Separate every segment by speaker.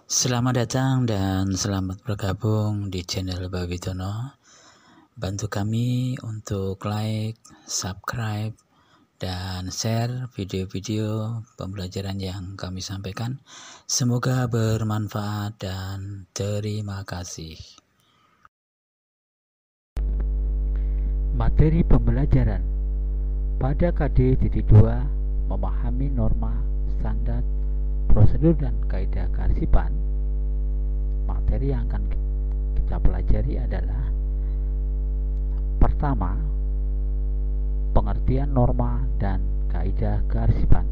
Speaker 1: Selamat datang dan selamat bergabung di channel Babitono. Bantu kami untuk like, subscribe, dan share video-video pembelajaran yang kami sampaikan. Semoga bermanfaat dan terima kasih.
Speaker 2: Materi pembelajaran pada KD.2 memahami norma, standar, prosedur dan kaidah kearsipan. Materi yang akan kita pelajari adalah: pertama, pengertian norma dan kaidah kearsipan.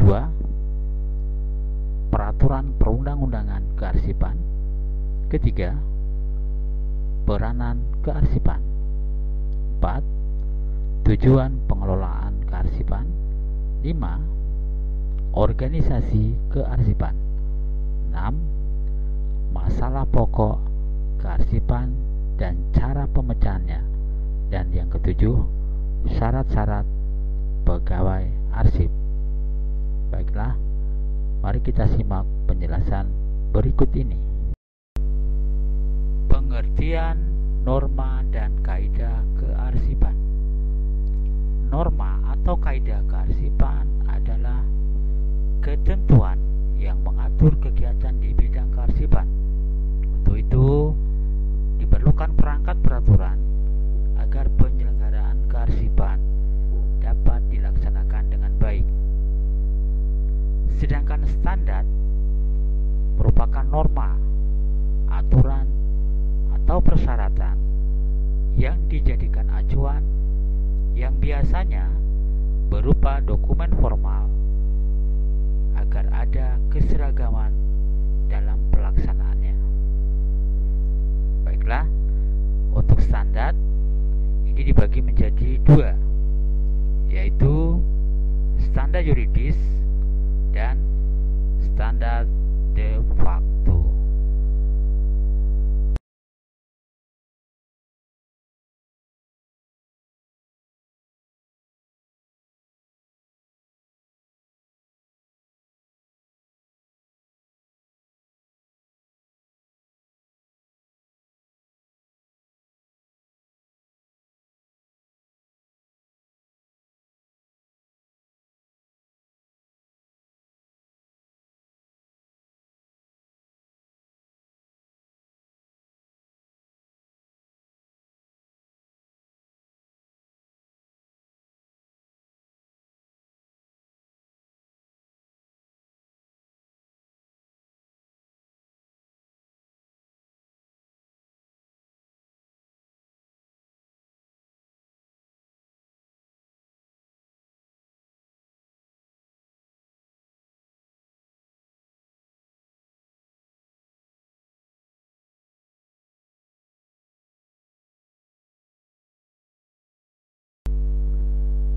Speaker 2: 2. Peraturan perundang-undangan kearsipan. Ketiga, peranan kearsipan. 4. Tujuan pengelolaan kearsipan. 5. Organisasi kearsipan. 6. Masalah pokok kearsipan dan cara pemecahannya. Dan yang ketujuh, syarat-syarat pegawai arsip. Baiklah, mari kita simak penjelasan berikut ini. Pengertian norma dan kaidah kearsipan. Norma atau kaidah kearsipan adalah ketentuan yang mengatur kegiatan di bidang kearsipan. Untuk itu, diperlukan perangkat peraturan agar penyelenggaraan kearsipan dapat dilaksanakan dengan baik. Sedangkan standar merupakan norma, aturan, atau persyaratan yang dijadikan acuan yang biasanya berupa dokumen formal agar ada keseragaman dalam pelaksanaannya. Baiklah, untuk standar ini dibagi menjadi dua, yaitu standar yuridis dan standar de facto.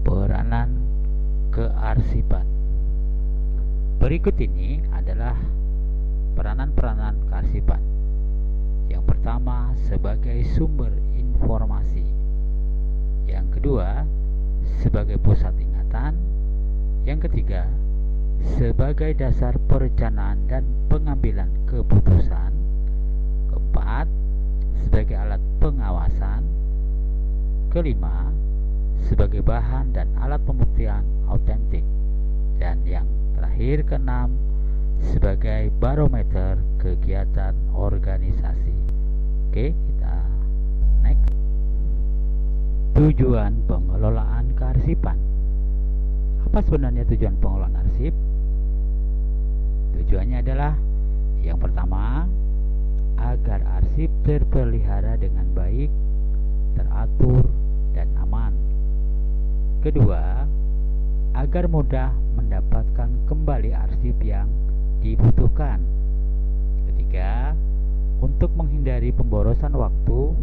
Speaker 2: Peranan kearsipan. Berikut ini adalah peranan-peranan kearsipan. Yang pertama, sebagai sumber informasi. Yang kedua, sebagai pusat ingatan. Yang ketiga, sebagai dasar perencanaan dan pengambilan keputusan. Keempat, sebagai alat pengawasan. Kelima, sebagai bahan dan alat pembuktian autentik. Dan yang terakhir, keenam, sebagai barometer kegiatan organisasi. Oke, kita next. Tujuan pengelolaan kearsipan. Apa sebenarnya tujuan pengelolaan arsip? Tujuannya adalah: yang pertama, agar arsip terpelihara dengan baik, teratur, dan aman. Kedua, agar mudah mendapatkan kembali arsip yang dibutuhkan. Ketiga, untuk menghindari pemborosan waktu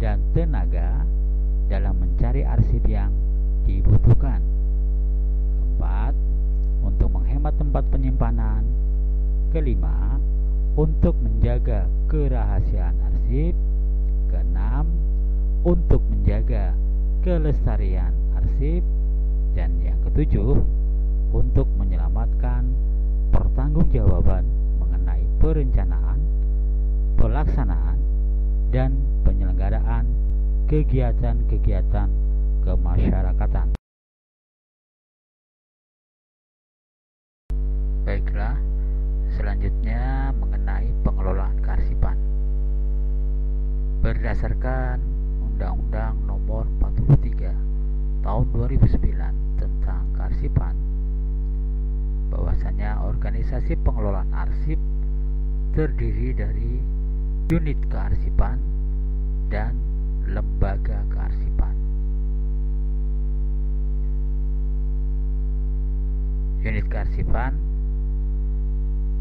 Speaker 2: dan tenaga dalam mencari arsip yang dibutuhkan. Keempat, untuk menghemat tempat penyimpanan. Kelima, untuk menjaga kerahasiaan arsip. Keenam, untuk menjaga kelestarian arsip. Dan yang ketujuh, untuk menyelamatkan pertanggungjawaban mengenai perencanaan, pelaksanaan, dan penyelenggaraan kegiatan-kegiatan kemasyarakatan. Baiklah, selanjutnya mengenai pengelolaan kearsipan. Berdasarkan Undang-Undang Nomor 43 Tahun 2009 tentang kearsipan, bahwasanya organisasi pengelolaan arsip terdiri dari unit kearsipan dan lembaga kearsipan. Unit kearsipan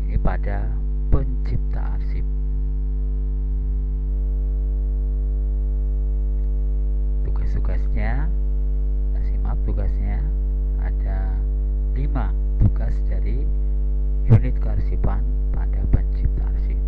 Speaker 2: ini pada pencipta arsip. Tugasnya ada 5 tugas dari unit kearsipan pada pencipta arsip.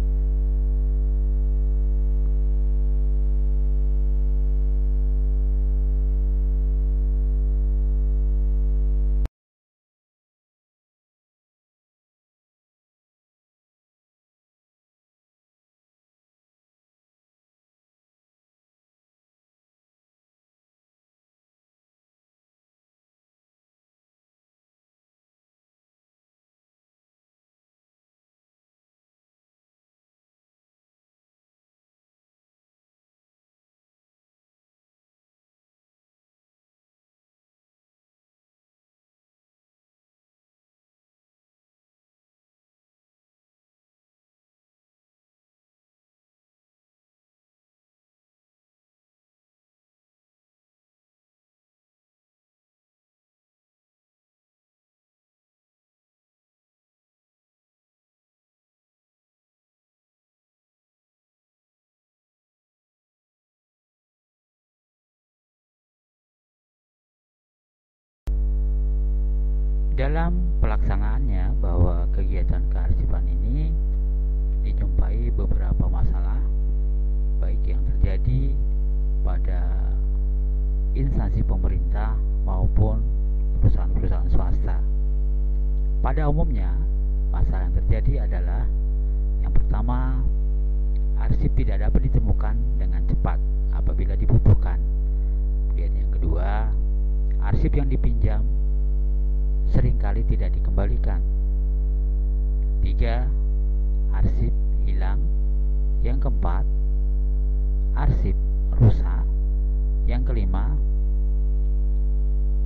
Speaker 2: Dalam pelaksanaannya, bahwa kegiatan kearsipan ini dijumpai beberapa masalah, baik yang terjadi pada instansi pemerintah maupun perusahaan-perusahaan swasta. Pada umumnya, masalah yang terjadi adalah yang pertama, arsip tidak dapat ditemukan dengan cepat apabila dibutuhkan. Dan yang kedua, arsip yang dipinjam seringkali tidak dikembalikan. 3. Arsip hilang. Yang keempat, arsip rusak. Yang kelima,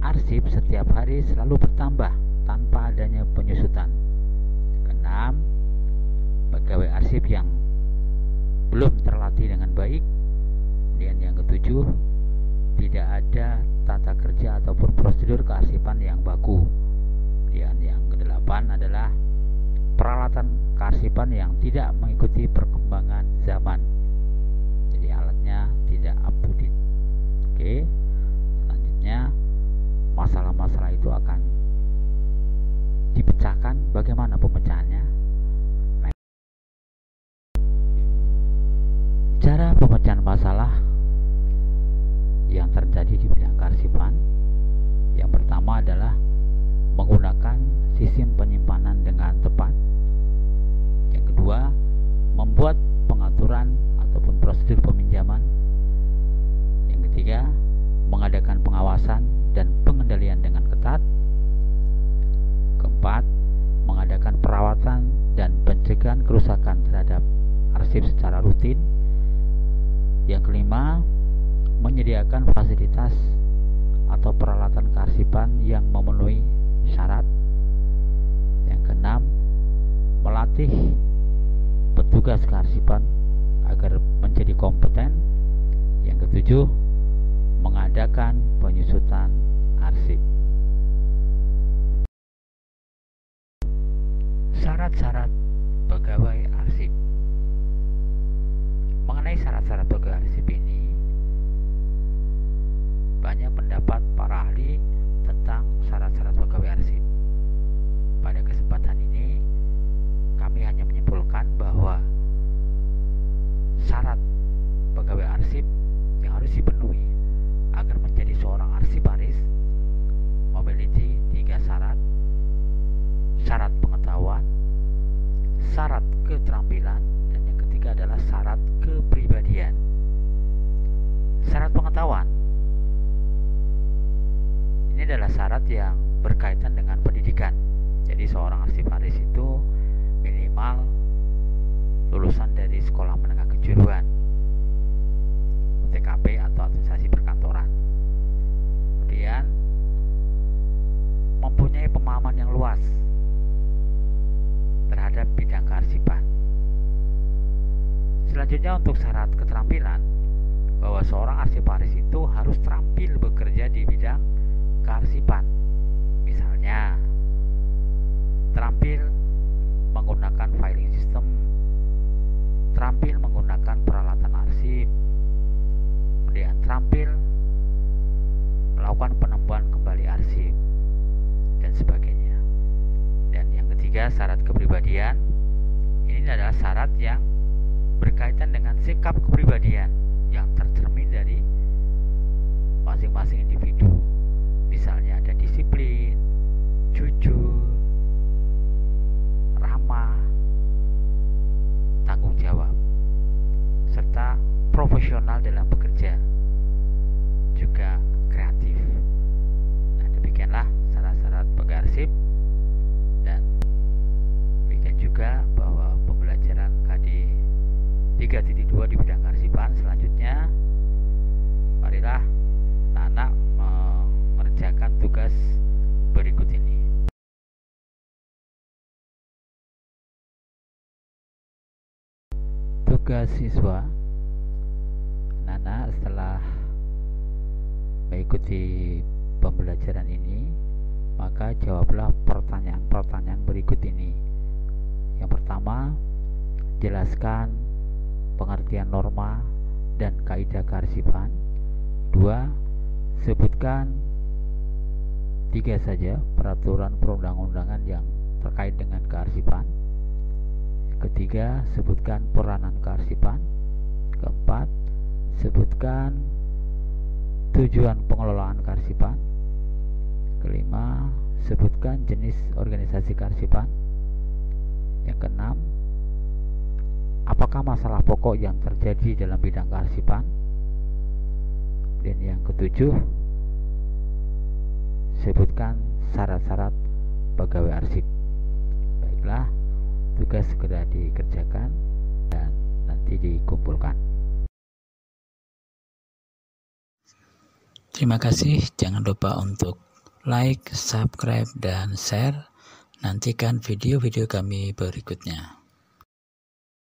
Speaker 2: arsip setiap hari selalu bertambah tanpa adanya penyusutan. Keenam, pegawai arsip yang belum terlatih dengan baik. Dan yang ketujuh, tidak ada tata kerja ataupun prosedur kearsipan yang baku. Dan yang kedelapan adalah peralatan kearsipan yang tidak mengikuti perkembangan zaman. Jadi alatnya tidak up to date. Oke, selanjutnya masalah-masalah itu akan dipecahkan. Bagaimana pemecahannya? Cara pemecahan masalah yang terjadi di bidang kearsipan, yang pertama adalah menggunakan sistem penyimpanan dengan tepat. Yang kedua, membuat pengaturan ataupun prosedur peminjaman. Yang ketiga, mengadakan pengawasan dan pengendalian dengan ketat. Keempat, mengadakan perawatan dan pencegahan kerusakan terhadap arsip secara rutin. Yang kelima, menyediakan fasilitas atau peralatan kearsipan yang memenuhi syarat. Yang keenam, melatih petugas kearsipan agar menjadi kompeten. Yang ketujuh, mengadakan penyusutan arsip. Syarat-syarat pegawai arsip. Mengenai syarat-syarat pegawai arsip ini, banyak pendapat para ahli tentang syarat-syarat pegawai arsip. Pada kesempatan ini, kami hanya menyimpulkan bahwa syarat pegawai arsip yang harus dipenuhi agar menjadi seorang arsiparis memiliki 3 syarat: syarat pengetahuan, syarat keterampilan, keterampilan, dan yang ketiga adalah syarat kepribadian. Syarat pengetahuan ini adalah syarat yang berkaitan dengan pendidikan. Jadi seorang arsiparis itu minimal lulusan dari sekolah menengah kejuruan, TKP atau administrasi perkantoran. Kemudian mempunyai pemahaman yang luas terhadap bidang kearsipan. Selanjutnya untuk syarat keterampilan, bahwa seorang arsiparis itu harus terampil bekerja di bidang kearsipan. Misalnya, terampil menggunakan filing system, terampil menggunakan peralatan arsip, kemudian terampil melakukan penemuan kembali arsip, dan sebagainya. Dan yang ketiga, syarat kepribadian. Ini adalah syarat yang berkaitan dengan sikap kepribadian yang tercermin dari masing-masing individu. Misalnya ada disiplin, jujur, ramah, tanggung jawab, serta profesional dalam bekerja, juga kreatif. Nah, demikianlah syarat-syarat pengarsip. Dan demikian juga bahwa pembelajaran KD 3.2 di bidang kearsipan. Selanjutnya, marilah anak-anak mengerjakan tugas berikut ini. Tugas siswa, anak-anak setelah mengikuti pembelajaran ini, maka jawablah pertanyaan-pertanyaan berikut ini. Yang pertama, jelaskan pengertian norma dan kaidah kearsipan. 2. Sebutkan 3 saja peraturan perundang-undangan yang terkait dengan kearsipan. Ketiga, sebutkan peranan kearsipan. Keempat, sebutkan tujuan pengelolaan kearsipan. Kelima, sebutkan jenis organisasi kearsipan. Yang keenam, apakah masalah pokok yang terjadi dalam bidang kearsipan? Dan yang ketujuh, sebutkan syarat-syarat pegawai arsip. Baiklah, tugas segera dikerjakan dan nanti dikumpulkan.
Speaker 1: Terima kasih. Jangan lupa untuk like, subscribe, dan share. Nantikan video-video kami berikutnya.